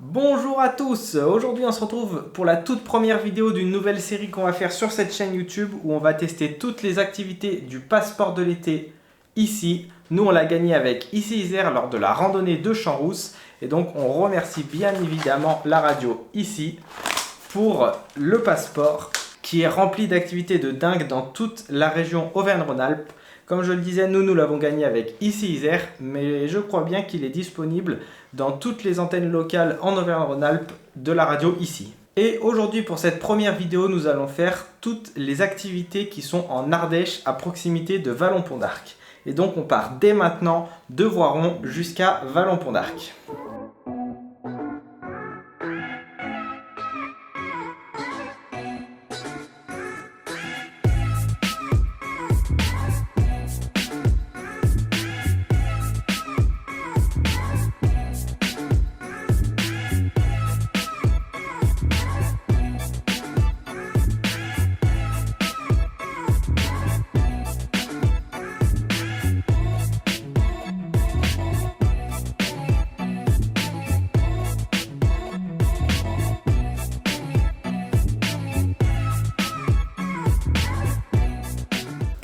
Bonjour à tous, aujourd'hui on se retrouve pour la toute première vidéo d'une nouvelle série qu'on va faire sur cette chaîne YouTube où on va tester toutes les activités du passeport de l'été ici. Nous on l'a gagné avec Ici Isère lors de la randonnée de Champs-Rousses et donc on remercie bien évidemment la radio ici pour le passeport qui est rempli d'activités de dingue dans toute la région Auvergne-Rhône-Alpes. Comme je le disais, nous l'avons gagné avec Ici Isère, mais je crois bien qu'il est disponible dans toutes les antennes locales en Auvergne-Rhône-Alpes de la radio ici. Et aujourd'hui, pour cette première vidéo, nous allons faire toutes les activités qui sont en Ardèche, à proximité de Vallon-Pont d'Arc. Et donc, on part dès maintenant de Voiron jusqu'à Vallon-Pont d'Arc.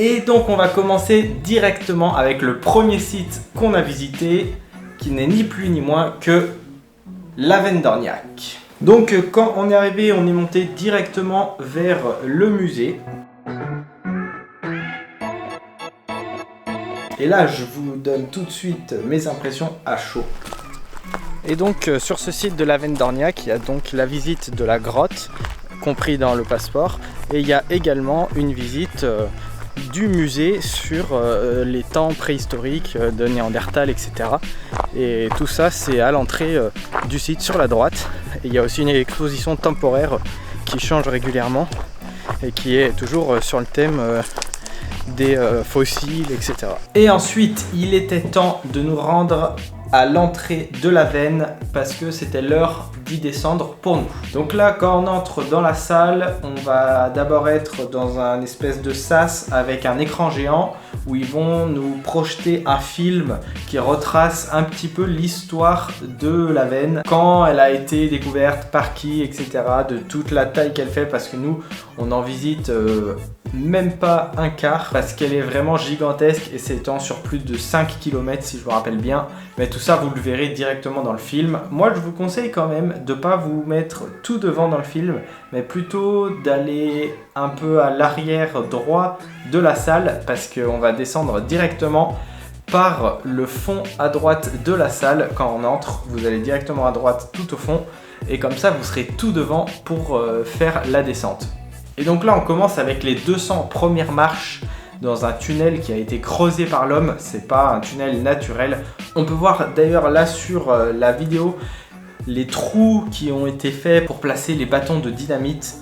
Et donc on va commencer directement avec le premier site qu'on a visité, qui n'est ni plus ni moins que l'Avenne d'Orniac. Donc quand on est arrivé, on est monté directement vers le musée. Et là, je vous donne tout de suite mes impressions à chaud. Et donc sur ce site de l'Avenne d'Orniac, il y a donc la visite de la grotte, compris dans le passeport, et il y a également une visite du musée sur les temps préhistoriques de Néandertal, etc. Et tout ça, c'est à l'entrée du site sur la droite. Et il y a aussi une exposition temporaire qui change régulièrement et qui est toujours sur le thème des fossiles, etc. Et ensuite, il était temps de nous rendre à l'entrée de l'Avenne parce que c'était l'heure d'y descendre pour nous. Donc là, quand on entre dans la salle, on va d'abord être dans un espèce de sas avec un écran géant où ils vont nous projeter un film qui retrace un petit peu l'histoire de l'Avenne, quand elle a été découverte, par qui, etc. de toute la taille qu'elle fait, parce que nous, on en visite même pas un quart parce qu'elle est vraiment gigantesque et s'étend sur plus de 5 km si je me rappelle bien. Mais tout ça, vous le verrez directement dans le film. Moi, je vous conseille quand même de ne pas vous mettre tout devant dans le film, mais plutôt d'aller un peu à l'arrière droit de la salle parce qu'on va descendre directement par le fond à droite de la salle. Quand on entre, vous allez directement à droite tout au fond et comme ça, vous serez tout devant pour faire la descente. Et donc là, on commence avec les 200 premières marches dans un tunnel qui a été creusé par l'homme. C'est pas un tunnel naturel. On peut voir d'ailleurs là sur la vidéo les trous qui ont été faits pour placer les bâtons de dynamite.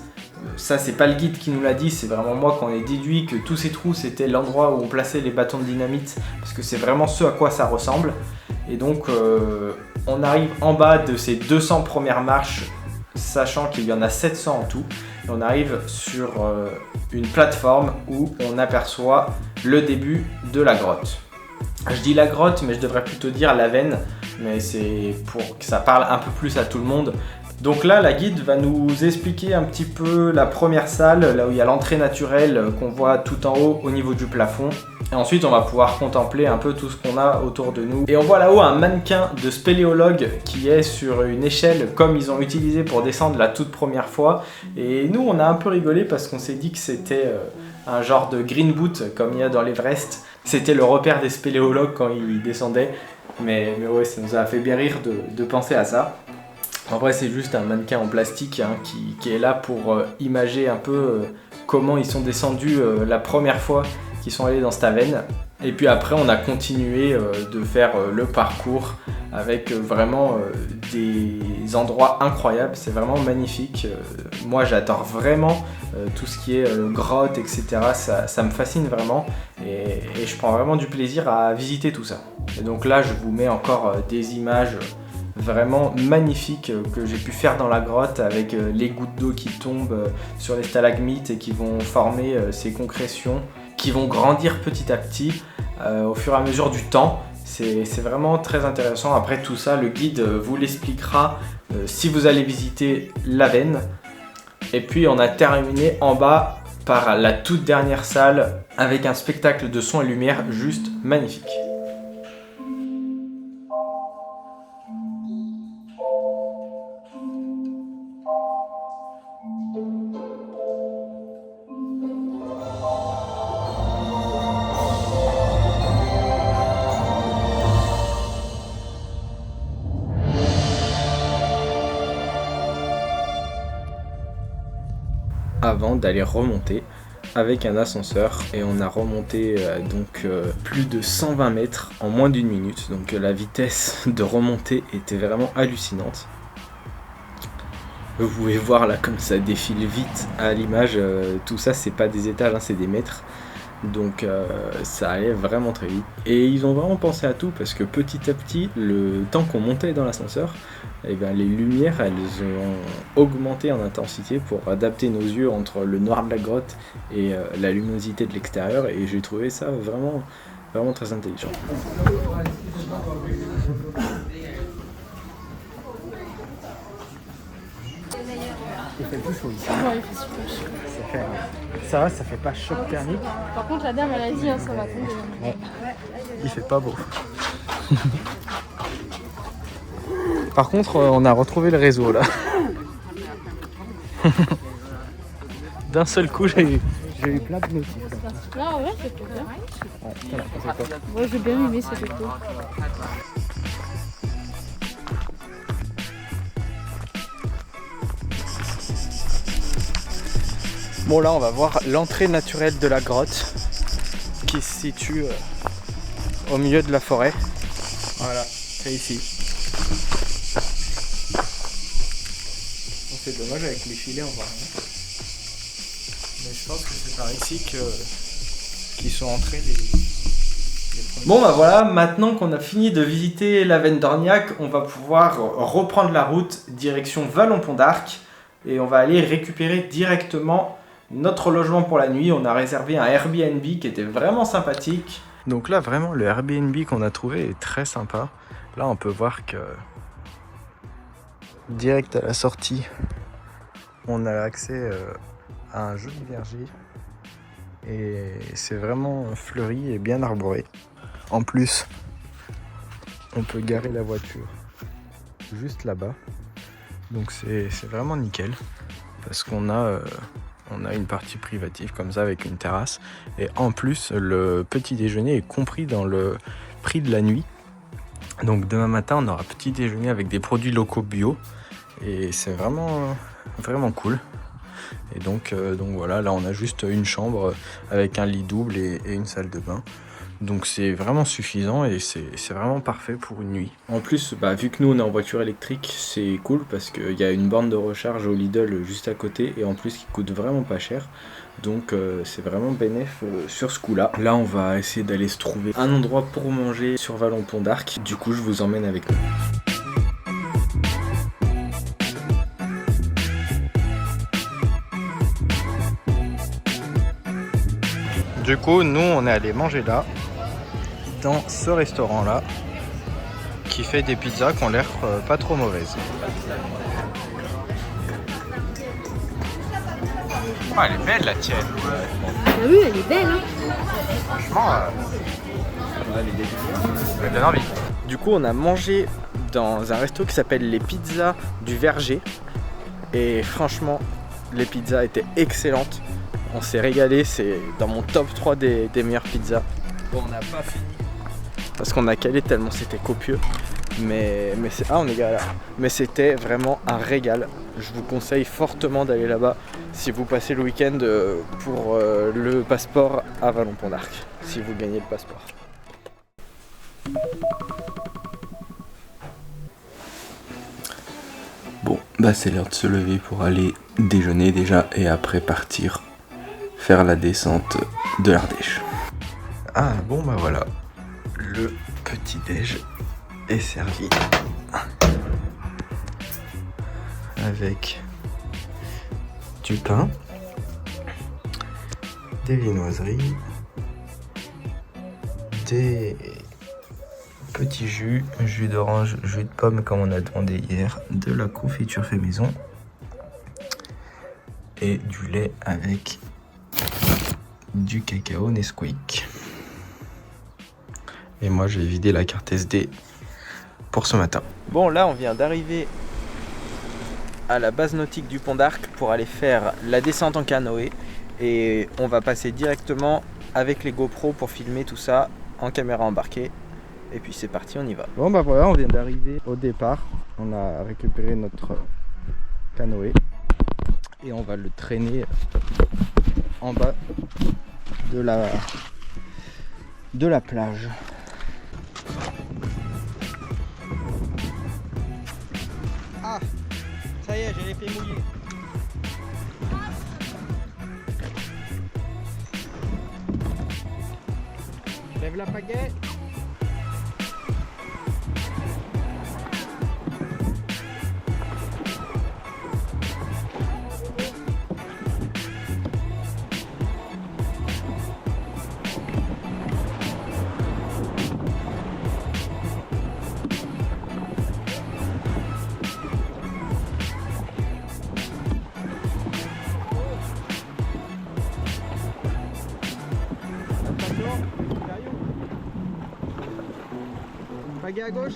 Ça, c'est pas le guide qui nous l'a dit, c'est vraiment moi qu'on ai déduit que tous ces trous c'était l'endroit où on plaçait les bâtons de dynamite parce que c'est vraiment ce à quoi ça ressemble. Et donc on arrive en bas de ces 200 premières marches, sachant qu'il y en a 700 en tout. Et on arrive sur une plateforme où on aperçoit le début de la grotte. Je dis la grotte, mais je devrais plutôt dire l'Avenne, mais c'est pour que ça parle un peu plus à tout le monde. Donc là, la guide va nous expliquer un petit peu la première salle, là où il y a l'entrée naturelle qu'on voit tout en haut au niveau du plafond. Et ensuite, on va pouvoir contempler un peu tout ce qu'on a autour de nous. Et on voit là-haut un mannequin de spéléologue qui est sur une échelle comme ils ont utilisé pour descendre la toute première fois. Et nous, on a un peu rigolé parce qu'on s'est dit que c'était un genre de green boot comme il y a dans l'Everest. C'était le repère des spéléologues quand ils descendaient. Mais ouais, ça nous a fait bien rire de penser à ça. En vrai, c'est juste un mannequin en plastique qui est là pour imager un peu comment ils sont descendus la première fois qu'ils sont allés dans cette Avenne. Et puis après, on a continué de faire le parcours avec vraiment des endroits incroyables. C'est vraiment magnifique. Moi, j'adore vraiment tout ce qui est grotte, etc. Ça me fascine vraiment et je prends vraiment du plaisir à visiter tout ça. Et donc là, je vous mets encore des images vraiment magnifiques que j'ai pu faire dans la grotte avec les gouttes d'eau qui tombent sur les stalagmites et qui vont former ces concrétions qui vont grandir petit à petit au fur et à mesure du temps. C'est vraiment très intéressant. Après tout ça, le guide vous l'expliquera si vous allez visiter l'Avenne. Et puis on a terminé en bas par la toute dernière salle avec un spectacle de son et lumière juste magnifique. Avant d'aller remonter avec un ascenseur et on a remonté plus de 120 mètres en moins d'une minute, donc la vitesse de remontée était vraiment hallucinante. Vous pouvez voir là comme ça défile vite à l'image, tout ça c'est pas des étages, hein, c'est des mètres. Donc ça allait vraiment très vite. Et ils ont vraiment pensé à tout parce que petit à petit, le temps qu'on montait dans l'ascenseur, eh bien, les lumières elles ont augmenté en intensité pour adapter nos yeux entre le noir de la grotte et la luminosité de l'extérieur. Et j'ai trouvé ça vraiment, vraiment très intelligent. Il fait plus chaud ici. Ouais, il fait super chaud. Ça va, ça fait pas choc thermique. Par contre, la dame, elle a dit, hein, ça va tomber. Ouais. Il fait pas beau. Par contre, on a retrouvé le réseau là. D'un seul coup, j'ai eu plein de notifs. Ah ouais, c'est bien. Ouais, t'en as pensé quoi? Moi, j'ai bien aimé cette écho. Bon, là on va voir l'entrée naturelle de la grotte qui se situe au milieu de la forêt. Voilà, c'est ici. Bon, c'est dommage avec les filets, on voit rien. Mais je pense que c'est par ici qu'ils sont entrés les premiers. Bon bah voilà, maintenant qu'on a fini de visiter l'Avenne d'Orniac, on va pouvoir reprendre la route direction Vallon-Pont d'Arc et on va aller récupérer directement notre logement pour la nuit. On a réservé un Airbnb qui était vraiment sympathique. Donc là vraiment le Airbnb qu'on a trouvé est très sympa. Là on peut voir que direct à la sortie on a accès à un joli verger et c'est vraiment fleuri et bien arboré. En plus on peut garer la voiture juste là-bas, donc c'est vraiment nickel parce qu'on a une partie privative comme ça avec une terrasse. Et en plus, le petit déjeuner est compris dans le prix de la nuit. Donc demain matin, on aura petit déjeuner avec des produits locaux bio. Et c'est vraiment, vraiment cool. Et donc voilà, là on a juste une chambre avec un lit double et une salle de bain. Donc c'est vraiment suffisant et c'est vraiment parfait pour une nuit. En plus, vu que nous on est en voiture électrique, c'est cool parce qu'il y a une borne de recharge au Lidl juste à côté et en plus qui coûte vraiment pas cher. Donc c'est vraiment bénéf sur ce coup-là. Là on va essayer d'aller se trouver un endroit pour manger sur Vallon-Pont d'Arc. Du coup je vous emmène avec nous. Du coup, nous, on est allé manger là, dans ce restaurant-là, qui fait des pizzas qui ont l'air pas trop mauvaises. Oh, elle est belle la tienne. Ah oui, elle est belle, hein. Franchement, elle donne envie. Du coup, on a mangé dans un resto qui s'appelle les Pizzas du Verger. Et franchement, les pizzas étaient excellentes. On s'est régalé, c'est dans mon top 3 des meilleures pizzas. Bon, on n'a pas fini parce qu'on a calé tellement c'était copieux. Mais c'est... Ah, on est galère. Mais c'était vraiment un régal. Je vous conseille fortement d'aller là-bas si vous passez le week-end pour le passeport à Vallon-Pont d'Arc. Si vous gagnez le passeport. Bon, c'est l'heure de se lever pour aller déjeuner déjà et après partir faire la descente de l'Ardèche. Ah bon voilà, le petit déj est servi avec du pain, des viennoiseries, des petit jus d'orange, jus de pomme comme on a demandé hier, de la confiture fait maison et du lait avec du cacao Nesquik. Et moi j'ai vidé la carte SD pour ce matin. Bon, là on vient d'arriver à la base nautique du Pont d'Arc pour aller faire la descente en canoë et on va passer directement avec les GoPro pour filmer tout ça en caméra embarquée. Et puis c'est parti, on y va. Bon bah voilà, on vient d'arriver au départ. On a récupéré notre canoë et on va le traîner en bas de la plage. Ah, ça y est, j'ai les pieds mouillés. Lève la pagaie. Pagaie à gauche.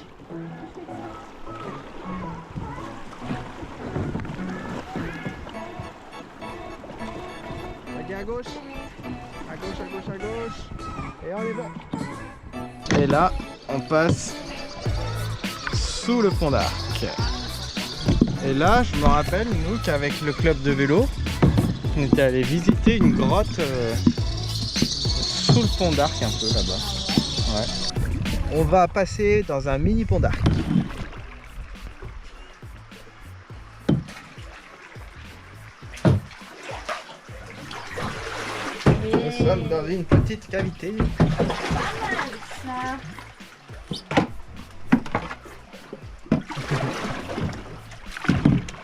Pagaie à gauche. À gauche, à gauche, à gauche. Et on est bon. Et là, on passe sous le Pont d'Arc. Et là, je me rappelle, nous, qu'avec le club de vélo, on était allé visiter une grotte sous le Pont d'Arc, un peu là-bas. Ouais. On va passer dans un mini Pont d'Arc. Nous sommes dans une petite cavité.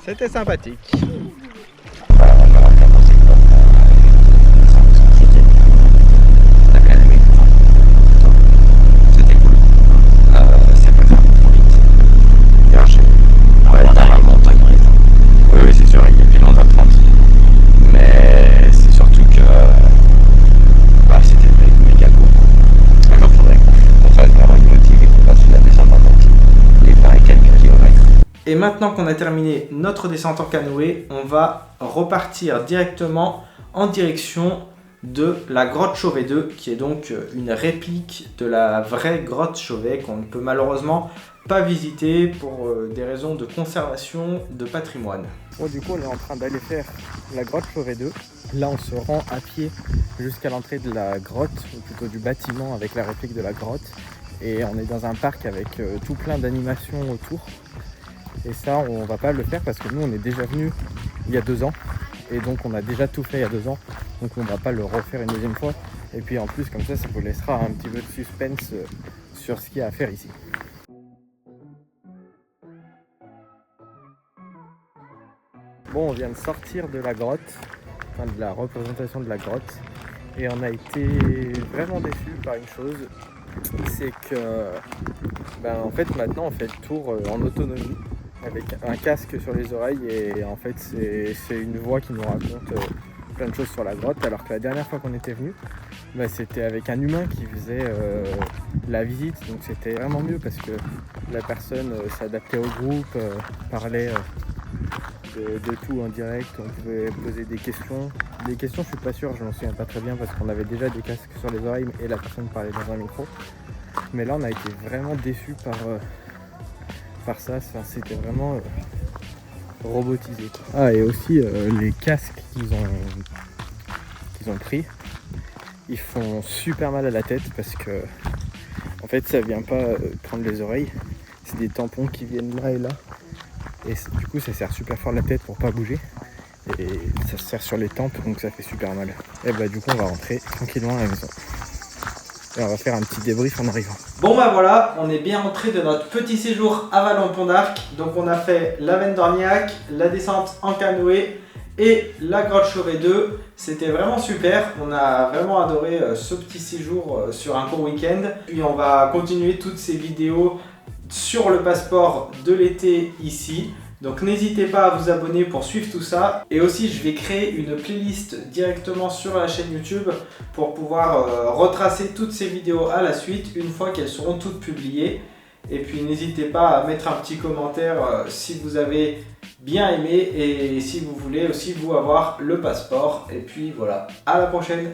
C'était sympathique. Et maintenant qu'on a terminé notre descente en canoë, on va repartir directement en direction de la grotte Chauvet 2, qui est donc une réplique de la vraie grotte Chauvet qu'on ne peut malheureusement pas visiter pour des raisons de conservation de patrimoine. Bon, du coup, on est en train d'aller faire la grotte Chauvet 2. Là, on se rend à pied jusqu'à l'entrée de la grotte, ou plutôt du bâtiment avec la réplique de la grotte. Et on est dans un parc avec tout plein d'animations autour. Et ça, on va pas le faire parce que nous, on est déjà venus il y a 2 ans. Et donc, on a déjà tout fait il y a 2 ans. Donc, on va pas le refaire une deuxième fois. Et puis, en plus, comme ça vous laissera un petit peu de suspense sur ce qu'il y a à faire ici. Bon, on vient de sortir de la grotte, enfin de la représentation de la grotte. Et on a été vraiment déçus par une chose. C'est que, en fait, maintenant, on fait le tour en autonomie. Avec un casque sur les oreilles et en fait c'est une voix qui nous raconte plein de choses sur la grotte, alors que la dernière fois qu'on était venu, c'était avec un humain qui faisait la visite, donc c'était vraiment mieux parce que la personne s'adaptait au groupe, parlait de tout en direct, on pouvait poser des questions. Des questions, je suis pas sûr, je m'en souviens pas très bien parce qu'on avait déjà des casques sur les oreilles et la personne parlait dans un micro. Mais là on a été vraiment déçus par ça, c'était vraiment robotisé. Ah, et aussi les casques qu'ils ont pris, ils font super mal à la tête parce que en fait ça vient pas prendre les oreilles, c'est des tampons qui viennent là et là et du coup ça sert super fort la tête pour pas bouger et ça se sert sur les tempes donc ça fait super mal. Et du coup on va rentrer tranquillement à la maison. Et on va faire un petit débrief en arrivant. Bon voilà, on est bien rentré de notre petit séjour à Vallon-Pont d'Arc. Donc on a fait la Venne d'Orniac, la descente en canoë et la grotte Chauvet 2. C'était vraiment super, on a vraiment adoré ce petit séjour sur un court week-end. Puis on va continuer toutes ces vidéos sur le passeport de l'été ici. Donc n'hésitez pas à vous abonner pour suivre tout ça. Et aussi je vais créer une playlist directement sur la chaîne YouTube pour pouvoir retracer toutes ces vidéos à la suite une fois qu'elles seront toutes publiées. Et puis n'hésitez pas à mettre un petit commentaire si vous avez bien aimé et si vous voulez aussi vous avoir le passeport. Et puis voilà, à la prochaine!